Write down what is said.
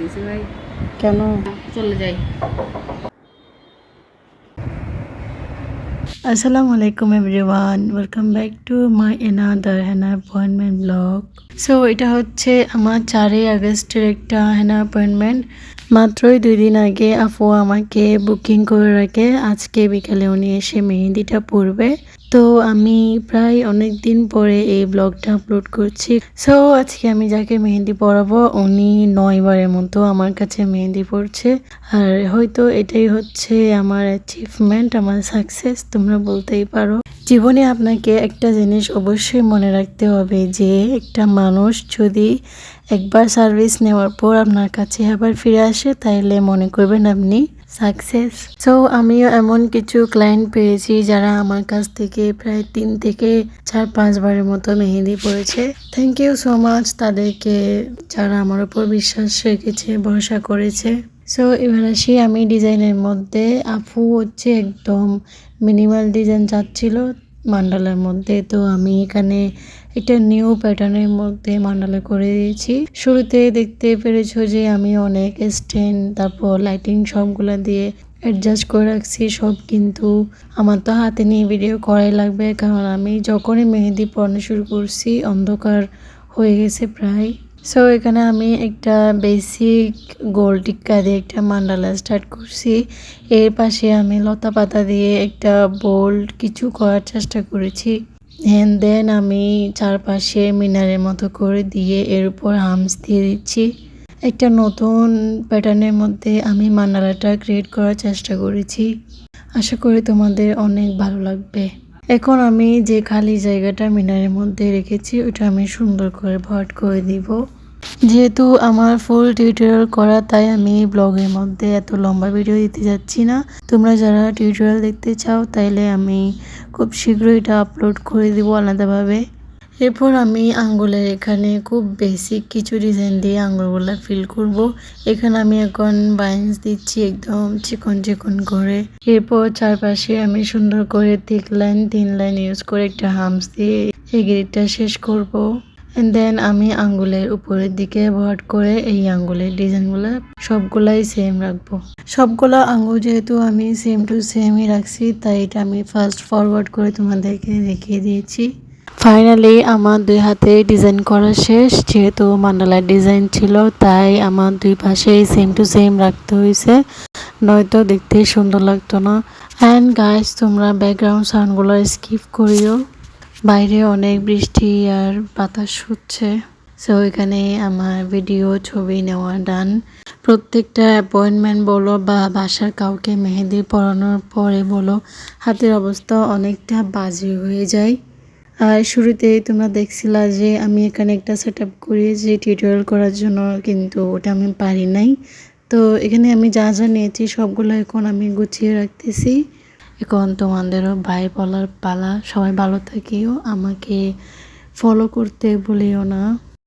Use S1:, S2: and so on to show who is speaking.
S1: দিছি ভাই
S2: কেন?
S1: চলে যাই।
S2: Assalamu alaikum everyone, welcome back to my another henna appointment vlog. So এটা হচ্ছে আমার 4 আগস্টের একটা henna appointment. মাত্রই 2 দিন আগে আপু আমাকে বুকিং করে রাখে। আজকে বিকালে উনি এসে মেহেদিটা পরবে। তো আমি প্রায় অনেক দিন পরে এই ব্লগটা আপলোড করছি। সো আজকে আমি যাকে মেহেদি পরাবো উনি 9 বারের মতো আমার কাছে মেহেদি পড়ছে। আর হয়তো এটাই হচ্ছে আমার অ্যাচিভমেন্ট, আমার সাকসেস তোমরা বলতেই পারো। জীবনে আপনাকে একটা জিনিস অবশ্যই মনে রাখতে হবে যে একটা মানুষ যদি একবার সার্ভিস নেওয়ার পর আপনার কাছে আবার ফিরে আসে তাইলে মনে করবেন আপনি সাকসেস। সো আমিও এমন কিছু ক্লায়েন্ট পেয়েছি যারা আমার কাছ থেকে প্রায় 3 থেকে 4-5 বারের মতো মেহেদি পড়েছে। থ্যাংক ইউ সো মাচ তাদেরকে, যারা আমার উপর বিশ্বাস রেখেছে, ভরসা করেছে। সো এবার আসি আমি ডিজাইনের মধ্যে। আপু হচ্ছে একদম মিনিমাল ডিজাইন চাচ্ছিল মান্ডালার মধ্যে, তো আমি এখানে একটা নিউ প্যাটার্নের মধ্যে মান্ডালা করে দিয়েছি। শুরুতে দেখতে পেরেছো যে আমি অনেক স্ট্যান্ড তারপর লাইটিং সবগুলা দিয়ে অ্যাডজাস্ট করে রাখছি সব, কিন্তু আমার তো হাতে নিয়ে ভিডিও করাই লাগবে, কারণ আমি যখনই মেহেদি পড়ানো শুরু করছি অন্ধকার হয়ে গেছে প্রায়। সো এখানে আমি একটা বেসিক গোল টিক্কা দিয়ে একটা মান্ডালা স্টার্ট করছি। এর পাশে আমি লতা পাতা দিয়ে একটা বোল্ড কিছু করার চেষ্টা করেছি। অ্যান্ড দেন আমি চারপাশে মিনারের মতো করে দিয়ে এর উপর হামস দিয়ে দিচ্ছি। একটা নতুন প্যাটার্নের মধ্যে আমি মান্ডালাটা ক্রিয়েট করার চেষ্টা করেছি। আশা করি তোমাদের অনেক ভালো লাগবে। এখন আমি যে খালি জায়গাটা মিনারের মধ্যে রেখেছি ওটা আমি সুন্দর করে ভরাট করে দিব। যেহেতু আমার ফুল টিউটোরিয়াল করা তাই আমি ব্লগের মধ্যে এত লম্বা ভিডিও দিতে যাচ্ছি না। তোমরা যারা টিউটোরিয়াল দেখতে চাও তাইলে আমি খুব শীঘ্রই এটা আপলোড করে দিব আলাদাভাবে। এরপর আমি আঙ্গুলের এখানে খুব বেসিক কিছু ডিজাইন দিয়ে আঙ্গুলগুলো ফিল করব। এখানে আমি এখন বাইন্স দিচ্ছি একদম চিকন চিকন করে। এরপর চারপাশে আমি সুন্দর করে 3 লাইন ইউজ করে একটা হামস দিয়ে এই গ্রিডটা শেষ করব। এন্ড দেন আমি আঙ্গুলের উপরের দিকে ভরাট করে এই আঙ্গুলের ডিজাইনগুলো সবগুলাই সেম রাখবো। সবগুলা আঙ্গুল যেহেতু আমি সেম টু সেমই রাখছি তাই এটা আমি ফার্স্ট ফরওয়ার্ড করে তোমাদেরকে দেখিয়ে দিয়েছি। ফাইনালি আমার 2 হাতে ডিজাইন করা শেষ। যেহেতু মান্ডালার ডিজাইন ছিল তাই আমার 2 পাশেই সেম টু সেম রাখতে হয়েছে, নয়তো দেখতে সুন্দর লাগতো না। অ্যান্ড গাইস তোমরা ব্যাকগ্রাউন্ড সাউন্ডগুলো স্কিপ করিও, বাইরে অনেক বৃষ্টি আর বাতাস হচ্ছে। সো এখানে আমার ভিডিও ছবি নেওয়া ডান। প্রত্যেকটা অ্যাপয়েন্টমেন্ট বলো বা বাসার কাউকে মেহেদি পরানোর পরে বলো হাতের অবস্থা অনেকটা বাজে হয়ে যায়। আর শুরুতেই তোমরা দেখছিলা যে আমি এখানে একটা সেট আপ করিয়েছি টিউটোরিয়াল করার জন্য, কিন্তু ওটা আমি পারি নাই। তো এখানে আমি যা যা নিয়েছি সবগুলো এখন আমি গুছিয়ে রাখতেছি। এখন তোমাদেরও ভাই বলার পালা। সবাই ভালো থাকিও, আমাকে ফলো করতে ভুলিও না।